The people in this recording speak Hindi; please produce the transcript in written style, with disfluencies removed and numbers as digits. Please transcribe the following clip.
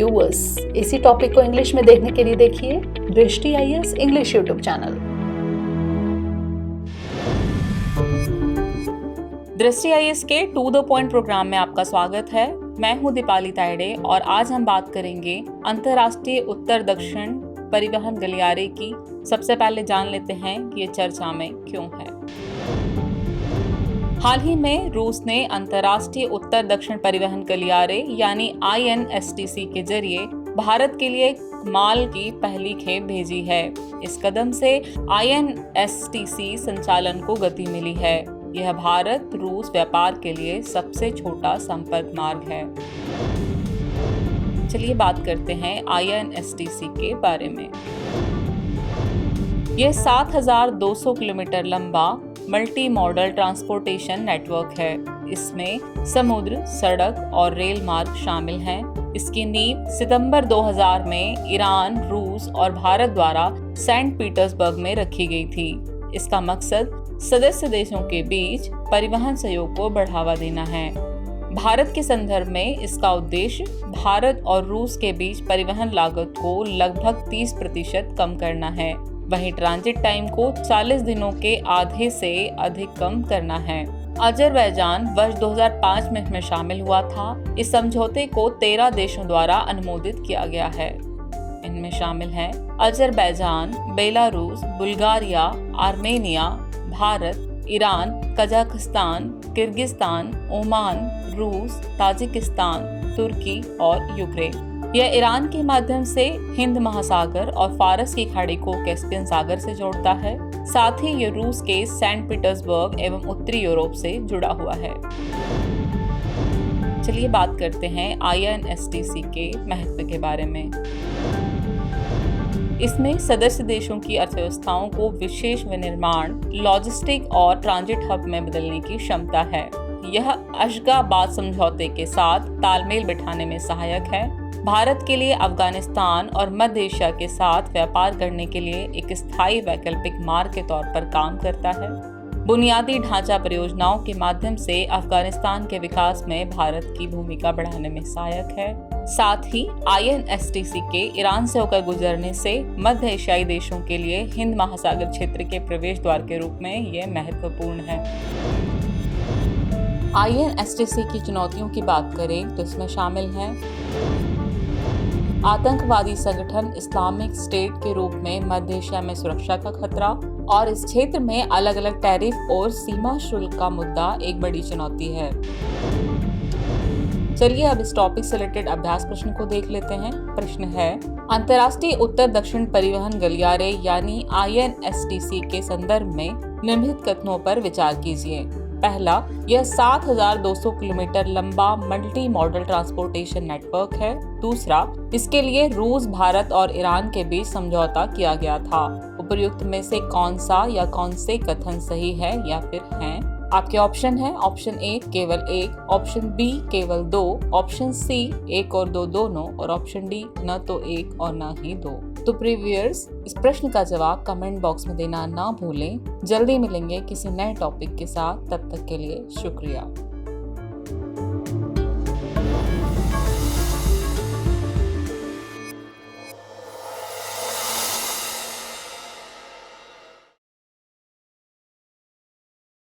व्यूअर्स, इसी टॉपिक को इंग्लिश में देखने के लिए देखिए दृष्टि आईएएस इंग्लिश यूट्यूब चैनल। दृष्टि आईएएस के टू द पॉइंट प्रोग्राम में आपका स्वागत है। मैं हूं दीपाली तायडे और आज हम बात करेंगे अंतर्राष्ट्रीय उत्तर दक्षिण परिवहन गलियारे की। सबसे पहले जान लेते हैं कि ये चर्चा में क्यों है। हाल ही में रूस ने अंतर्राष्ट्रीय उत्तर दक्षिण परिवहन गलियारे यानी INSTC के जरिए भारत के लिए माल की पहली खेप भेजी है। इस कदम से INSTC संचालन को गति मिली है। यह भारत रूस व्यापार के लिए सबसे छोटा संपर्क मार्ग है। चलिए बात करते हैं INSTC के बारे में। यह 7,200 किलोमीटर लंबा मल्टी मॉडल ट्रांसपोर्टेशन नेटवर्क है। इसमें समुद्र, सड़क और रेल मार्ग शामिल हैं। इसकी नींव सितंबर 2000 में ईरान, रूस और भारत द्वारा सेंट पीटर्सबर्ग में रखी गई थी। इसका मकसद सदस्य देशों के बीच परिवहन सहयोग को बढ़ावा देना है। भारत के संदर्भ में इसका उद्देश्य भारत और रूस के बीच परिवहन लागत को लगभग 30% कम करना है। वहीं ट्रांजिट टाइम को 40 दिनों के आधे से अधिक कम करना है। अजरबैजान वर्ष 2005 में इसमें शामिल हुआ था। इस समझौते को 13 देशों द्वारा अनुमोदित किया गया है। इनमें शामिल हैं Azerbaijan, Belarus, Bulgaria, Armenia, Bharat, Iran, Kazakhstan, Kyrgyzstan, Oman, रूस, ताजिकिस्तान, तुर्की और यूक्रेन। यह ईरान के माध्यम से हिंद महासागर और फारस की खाड़ी को कैस्पियन सागर से जोड़ता है। साथ ही यह रूस के सेंट पीटर्सबर्ग एवं उत्तरी यूरोप से जुड़ा हुआ है। चलिए बात करते हैं INSTC के महत्व के बारे में। इसमें सदस्य देशों की अर्थव्यवस्थाओं को विशेष विनिर्माण, लॉजिस्टिक और ट्रांजिट हब में बदलने की क्षमता है। यह अशगाबाद समझौते के साथ तालमेल बिठाने में सहायक है। भारत के लिए अफगानिस्तान और मध्य एशिया के साथ व्यापार करने के लिए एक स्थायी वैकल्पिक मार्ग के तौर पर काम करता है। बुनियादी ढांचा परियोजनाओं के माध्यम से अफगानिस्तान के विकास में भारत की भूमिका बढ़ाने में सहायक है। साथ ही INSTC के ईरान से होकर गुजरने से मध्य एशियाई देशों के लिए हिंद महासागर क्षेत्र के प्रवेश द्वार के रूप में यह महत्वपूर्ण है। INSTC की चुनौतियों की बात करें तो इसमें शामिल हैं आतंकवादी संगठन इस्लामिक स्टेट के रूप में मध्य एशिया में सुरक्षा का खतरा और इस क्षेत्र में अलग अलग टैरिफ और सीमा शुल्क का मुद्दा एक बड़ी चुनौती है। चलिए अब इस टॉपिक से रिलेटेड अभ्यास प्रश्न को देख लेते हैं। प्रश्न है, अंतर्राष्ट्रीय उत्तर दक्षिण परिवहन गलियारे यानी INSTC के संदर्भ में निम्नलिखित कथनों पर विचार कीजिए। पहला, यह 7,200 किलोमीटर लंबा मल्टी मॉडल ट्रांसपोर्टेशन नेटवर्क है। दूसरा, इसके लिए रूस, भारत और ईरान के बीच समझौता किया गया था। उपर्युक्त में से कौन सा या कौन से कथन सही है या फिर हैं? आपके ऑप्शन है ऑप्शन ए केवल एक, ऑप्शन बी केवल दो, ऑप्शन सी एक और दो दोनों और ऑप्शन डी न तो एक और न ही दो। तो प्रीव्यूअर्स, इस प्रश्न का जवाब कमेंट बॉक्स में देना ना भूलें। जल्दी मिलेंगे किसी नए टॉपिक के साथ, तब तक के लिए शुक्रिया।